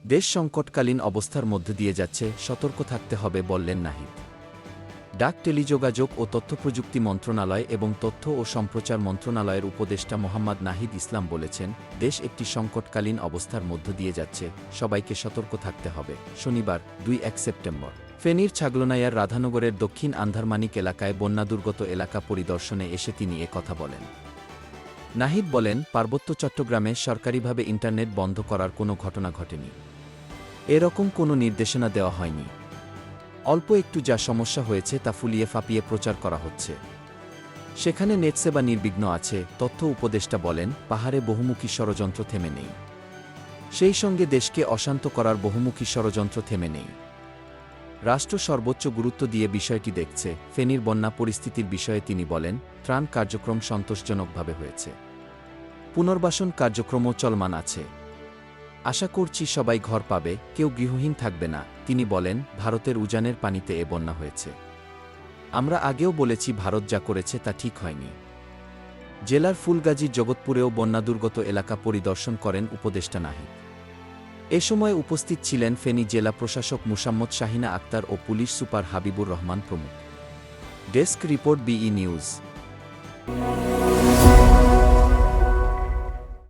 দেশ সংকটকালীন অবস্থার মধ্য দিয়ে যাচ্ছে, সতর্ক থাকতে হবে বললেন নাহিদ। ডাক, টেলিযোগাযোগ ও তথ্যপ্রযুক্তি মন্ত্রণালয় এবং তথ্য ও সম্প্রচার মন্ত্রণালয়ের উপদেষ্টা মোহাম্মদ নাহিদ ইসলাম বলেছেন, দেশ একটি সংকটকালীন অবস্থার মধ্য দিয়ে যাচ্ছে, সবাইকে সতর্ক থাকতে হবে। শনিবার ২ সেপ্টেম্বর ফেনীর ছাগলনাইয়ার রাধানগরের দক্ষিণ আন্ধারমানিক এলাকায় বন্যাদুর্গত এলাকা পরিদর্শনে এসে তিনি এ কথা বলেন। নাহিদ বলেন, পার্বত্য চট্টগ্রামে সরকারিভাবে ইন্টারনেট বন্ধ করার কোনো ঘটনা ঘটেনি। এরকম কোনো নির্দেশনা দেওয়া হয়নি। অল্প একটু যা সমস্যা হয়েছে তা ফুলিয়ে ফাঁপিয়ে প্রচার করা হচ্ছে। সেখানে নেটসেবা নির্বিঘ্ন আছে। তথ্য উপদেষ্টা বলেন, পাহাড়ে বহুমুখী ষড়যন্ত্র থেমে নেই। সেই সঙ্গে দেশকে অশান্ত করার বহুমুখী ষড়যন্ত্র থেমে নেই। রাষ্ট্র সর্বোচ্চ গুরুত্ব দিয়ে বিষয়টি দেখছে। ফেনীর বন্যা পরিস্থিতির বিষয়ে তিনি বলেন, ত্রাণ কার্যক্রম সন্তোষজনকভাবে হয়েছে। পুনর্বাসন কার্যক্রমও চলমান আছে। আশা করছি সবাই ঘর পাবে, কেউ গৃহহীন থাকবে না। তিনি বলেন, ভারতের উজানের পানিতে এ বন্যা হয়েছে। আমরা আগেও বলেছি ভারত যা করেছে তা ঠিক হয়নি। জেলার ফুলগাজী জগৎপুরেও বন্যাদুর্গত এলাকা পরিদর্শন করেন উপদেষ্টা নাহিদ। এ সময় উপস্থিত ছিলেন ফেনী জেলা প্রশাসক মুসাম্মদ শাহিনা আক্তার ও পুলিশ সুপার হাবিবুর রহমান প্রমুখ। Desk report, BE news.